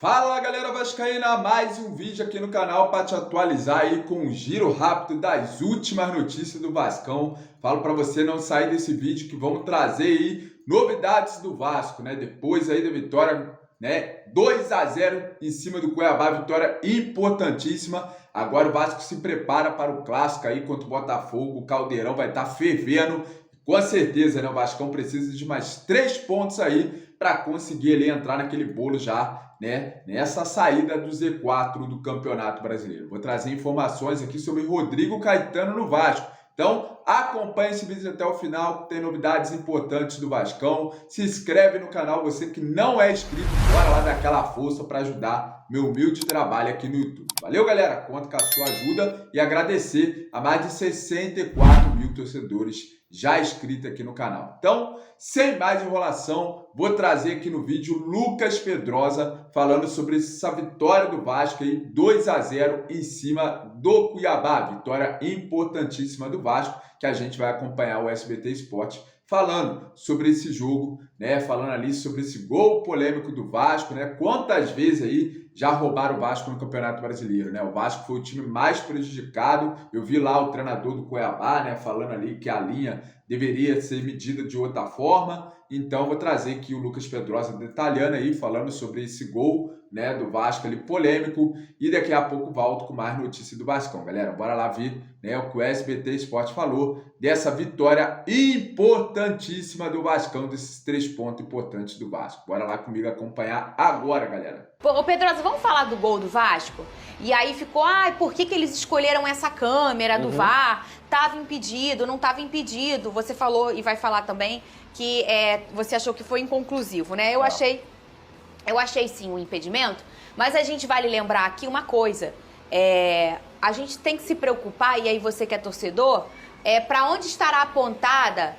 Fala galera vascaína, mais um vídeo aqui no canal para te atualizar aí com um giro rápido das últimas notícias do Vascão. Falo para você não sair desse vídeo que vamos trazer aí novidades do Vasco, né? Depois aí da vitória, né? 2-0 em cima do Cuiabá, vitória importantíssima. Agora o Vasco se prepara para o clássico aí contra o Botafogo, o Caldeirão vai estar fervendo. Com certeza, né? O Vascão precisa de mais 3 pontos aí para conseguir ali entrar naquele bolo já, né, nessa saída do Z4 do Campeonato Brasileiro. Vou trazer informações aqui sobre Rodrigo Caetano no Vasco. Então, acompanhe esse vídeo até o final, tem novidades importantes do Vascão. Se inscreve no canal, você que não é inscrito, bora lá dar aquela força para ajudar meu humilde trabalho aqui no YouTube. Valeu, galera, conto com a sua ajuda e agradecer a mais de 64 mil torcedores já inscritos aqui no canal. Então, sem mais enrolação, vou trazer aqui no vídeo Lucas Pedrosa falando sobre essa vitória do Vasco aí, 2-0 em cima do Cuiabá. Vitória importantíssima do Vasco, que a gente vai acompanhar o SBT Esporte falando sobre esse jogo, né? Falando ali sobre esse gol polêmico do Vasco, né? Quantas vezes aí já roubaram o Vasco no Campeonato Brasileiro, né? O Vasco foi o time mais prejudicado. Eu vi lá o treinador do Cuiabá, né? Falando ali que a linha deveria ser medida de outra forma. Então, vou trazer aqui o Lucas Pedrosa detalhando aí, falando sobre esse gol, né, do Vasco ali, polêmico. E daqui a pouco volto com mais notícias do Vascão. Galera, bora lá ver, né, o que o SBT Esporte falou dessa vitória importantíssima do Vascão, desses 3 pontos importantes do Vasco. Bora lá comigo acompanhar agora, galera. Ô Pedrosa, vamos falar do gol do Vasco? E aí ficou, por que eles escolheram essa câmera do VAR? Tava impedido, não tava impedido. Você falou e vai falar também que você achou que foi inconclusivo, né? Eu achei sim o impedimento, mas a gente vale lembrar aqui uma coisa. A gente tem que se preocupar, e aí você que é torcedor, para onde estará apontada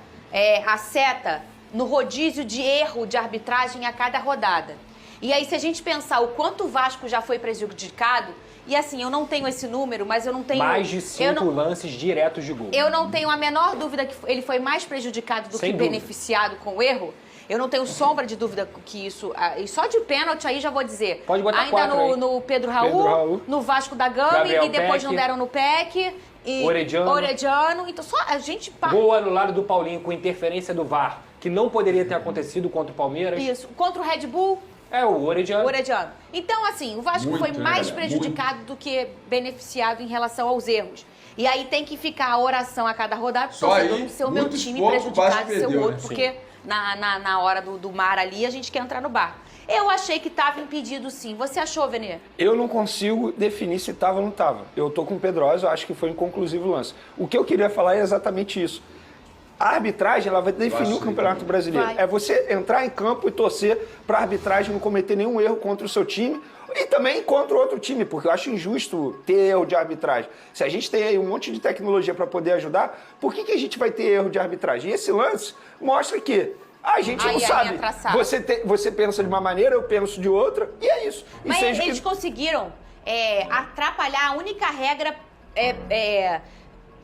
a seta no rodízio de erro de arbitragem a cada rodada. E aí, se a gente pensar o quanto o Vasco já foi prejudicado, e assim, eu não tenho esse número, mas eu não tenho... Mais de 5 lances diretos de gol. Eu não tenho a menor dúvida que ele foi mais prejudicado do que beneficiado com o erro. Eu não tenho sombra de dúvida que isso... E só de pênalti aí já vou dizer. Pode botar ainda no Pedro Raul, no Vasco da Gama, Gabriel e depois Peck, não deram no Peck. E Orediano. Então só a gente... Gol anulado do Paulinho com interferência do VAR, que não poderia ter acontecido contra o Palmeiras. Isso. Contra o Red Bull... O Orediano. Então, assim, o Vasco foi mais prejudicado do que beneficiado em relação aos erros. E aí tem que ficar a oração a cada rodada, para o torcedor não ser o meu time prejudicado, ser o outro, porque na hora do mar ali a gente quer entrar no bar. Eu achei que estava impedido, sim. Você achou, Venê? Eu não consigo definir se estava ou não estava. Eu tô com o Pedrosa, eu acho que foi inconclusivo o lance. O que eu queria falar é exatamente isso. A arbitragem, ela vai definir o Campeonato Brasileiro. É você entrar em campo e torcer para a arbitragem não cometer nenhum erro contra o seu time e também contra o outro time, porque eu acho injusto ter erro de arbitragem. Se a gente tem aí um monte de tecnologia para poder ajudar, por que a gente vai ter erro de arbitragem? E esse lance mostra que a gente não sabe. Você pensa de uma maneira, eu penso de outra, e é isso. Mas eles conseguiram atrapalhar a única regra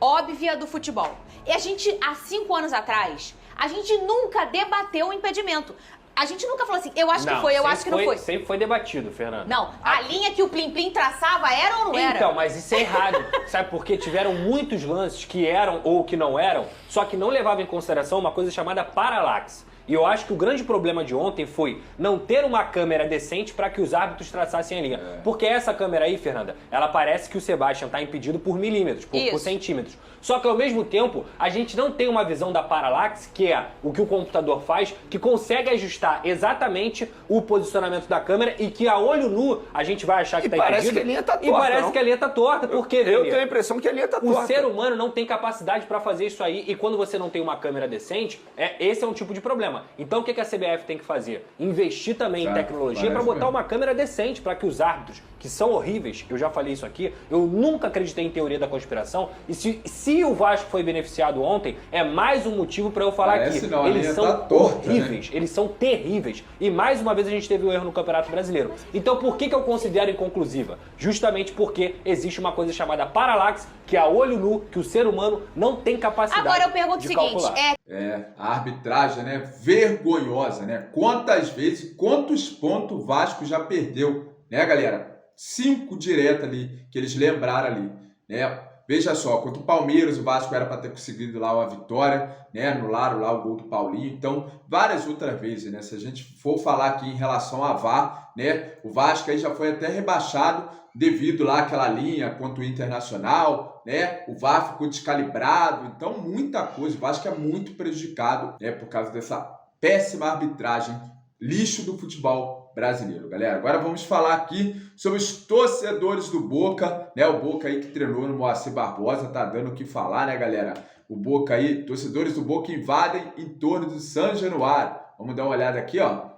óbvia do futebol. E a gente, há 5 anos atrás, a gente nunca debateu o impedimento. A gente nunca falou assim, eu acho que foi, eu acho que não foi. Sempre foi debatido, Fernando. Não, a linha que o Plim Plim traçava era ou não era? Então, mas isso é errado. Sabe por quê? Tiveram muitos lances que eram ou que não eram, só que não levavam em consideração uma coisa chamada paralaxe. E eu acho que o grande problema de ontem foi não ter uma câmera decente para que os árbitros traçassem a linha. Porque essa câmera aí, Fernanda, ela parece que o Sebastian está impedido por milímetros, por centímetros. Só que ao mesmo tempo, a gente não tem uma visão da paralaxe, que é o que o computador faz, que consegue ajustar exatamente o posicionamento da câmera e que a olho nu a gente vai achar que está impedido. Parece que a linha está torta. E parece que a linha está torta, porque... Eu tenho a impressão que a linha está torta. O ser humano não tem capacidade para fazer isso aí, e quando você não tem uma câmera decente, esse é um tipo de problema. Então o que a CBF tem que fazer? Investir também em tecnologia para botar uma câmera decente para que os árbitros, que são horríveis, eu já falei isso aqui, eu nunca acreditei em teoria da conspiração, e se o Vasco foi beneficiado ontem, é mais um motivo para eu falar aqui. Eles são horríveis, eles são terríveis, e mais uma vez a gente teve um erro no Campeonato Brasileiro. Então por que eu considero inconclusiva? Justamente porque existe uma coisa chamada paralaxe, que é a olho nu, que o ser humano não tem capacidade de calcular. Agora eu pergunto o seguinte, a arbitragem, né, vergonhosa, né? Quantas vezes, quantos pontos o Vasco já perdeu né, galera? 5 direto ali, que eles lembraram ali, né? Veja só, contra o Palmeiras, o Vasco era para ter conseguido lá uma vitória, né? Anularam lá o gol do Paulinho. Então, várias outras vezes, né? Se a gente for falar aqui em relação a VAR, né? O Vasco aí já foi até rebaixado devido lá àquela linha contra o Internacional, né? O VAR ficou descalibrado. Então, muita coisa. O Vasco é muito prejudicado, né? Por causa dessa péssima arbitragem, lixo do futebol brasileiro, galera. Agora vamos falar aqui sobre os torcedores do Boca, né? O Boca aí que treinou no Moacir Barbosa, tá dando o que falar, né, galera? O Boca aí, torcedores do Boca invadem em torno do São Januário. Vamos dar uma olhada aqui, ó.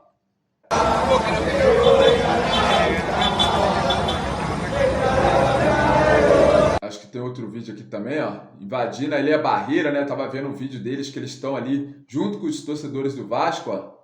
Acho que tem outro vídeo aqui também, ó. Invadindo ali a barreira, né? Tava vendo um vídeo deles que eles estão ali junto com os torcedores do Vasco, ó.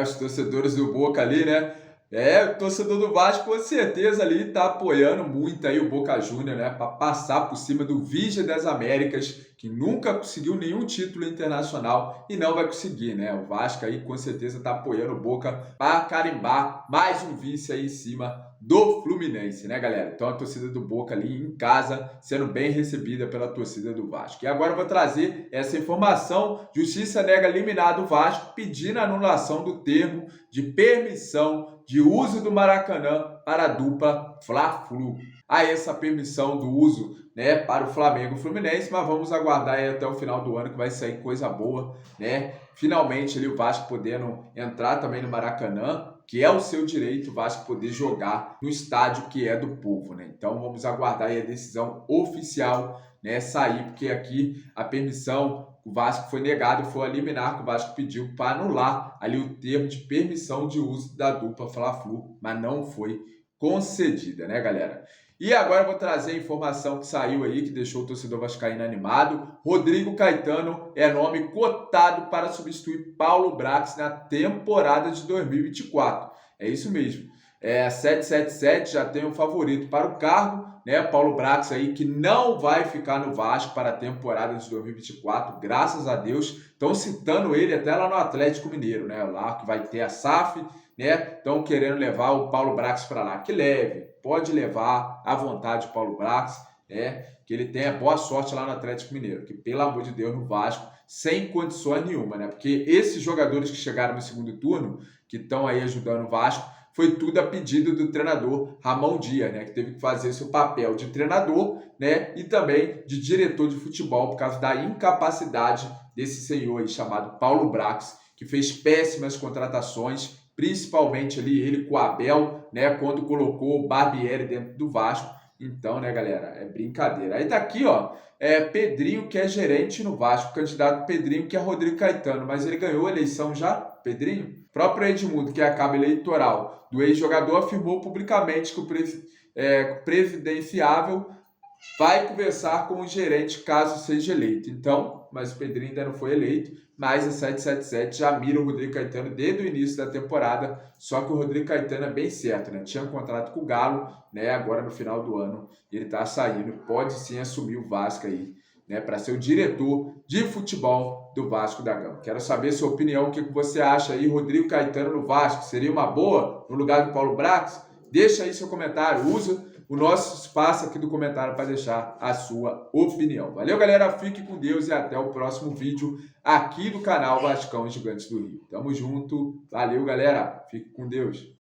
Os torcedores do Boca ali, né? O torcedor do Vasco com certeza ali tá apoiando muito aí o Boca Juniors, né? Para passar por cima do Vigia das Américas, que nunca conseguiu nenhum título internacional e não vai conseguir, né? O Vasco aí com certeza tá apoiando o Boca para carimbar mais um vice aí em cima do Fluminense, né, galera? Então a torcida do Boca ali em casa sendo bem recebida pela torcida do Vasco. E agora eu vou trazer essa informação. Justiça nega liminar do Vasco pedindo a anulação do termo de permissão de uso do Maracanã para a dupla Fla-Flu. Há essa permissão do uso, né, para o Flamengo e o Fluminense, mas vamos aguardar aí até o final do ano que vai sair coisa boa, né? Finalmente ali o Vasco podendo entrar também no Maracanã, que é o seu direito, o Vasco poder jogar no estádio que é do povo, né? Então vamos aguardar aí a decisão oficial, né, sair, porque aqui a permissão, o Vasco foi negado, foi a liminar que o Vasco pediu para anular ali o termo de permissão de uso da dupla Fla-Flu, mas não foi concedida, né, galera? E agora eu vou trazer a informação que saiu aí, que deixou o torcedor vascaíno animado. Rodrigo Caetano é nome cotado para substituir Paulo Brax na temporada de 2024. É isso mesmo. 777 já tem um favorito para o cargo, né? Paulo Brax aí que não vai ficar no Vasco para a temporada de 2024, graças a Deus. Estão citando ele até lá no Atlético Mineiro, né? Lá que vai ter a SAF, né? Estão querendo levar o Paulo Brax para lá. Que leve, pode levar à vontade o Paulo Brax, né? Que ele tenha boa sorte lá no Atlético Mineiro, que pelo amor de Deus no Vasco, sem condições nenhuma, né? Porque esses jogadores que chegaram no segundo turno, que estão aí ajudando o Vasco, foi tudo a pedido do treinador Ramon Dias, né? Que teve que fazer seu papel de treinador, né? E também de diretor de futebol por causa da incapacidade desse senhor aí chamado Paulo Brax, que fez péssimas contratações, principalmente ali ele com o Abel, né? Quando colocou o Barbieri dentro do Vasco. Então, né, galera, é brincadeira. Aí tá aqui, ó, Pedrinho, que é gerente no Vasco, o candidato Pedrinho, que é Rodrigo Caetano, mas ele ganhou a eleição já, Pedrinho? O próprio Edmundo, que é a cabo eleitoral do ex-jogador, afirmou publicamente que o presidenciável vai conversar com o gerente caso seja eleito. Então, mas o Pedrinho ainda não foi eleito, mas a 777 já mira o Rodrigo Caetano desde o início da temporada, só que o Rodrigo Caetano é bem certo, né? Tinha um contrato com o Galo, né? Agora no final do ano ele tá saindo, pode sim assumir o Vasco aí, né? Para ser o diretor de futebol do Vasco da Gama. Quero saber sua opinião, o que você acha aí, Rodrigo Caetano no Vasco, seria uma boa no lugar do Paulo Brax? Deixa aí seu comentário, usa o nosso espaço aqui do comentário para deixar a sua opinião. Valeu, galera, fique com Deus e até o próximo vídeo aqui do canal Vascão Gigantes do Rio. Tamo junto, valeu, galera, fique com Deus.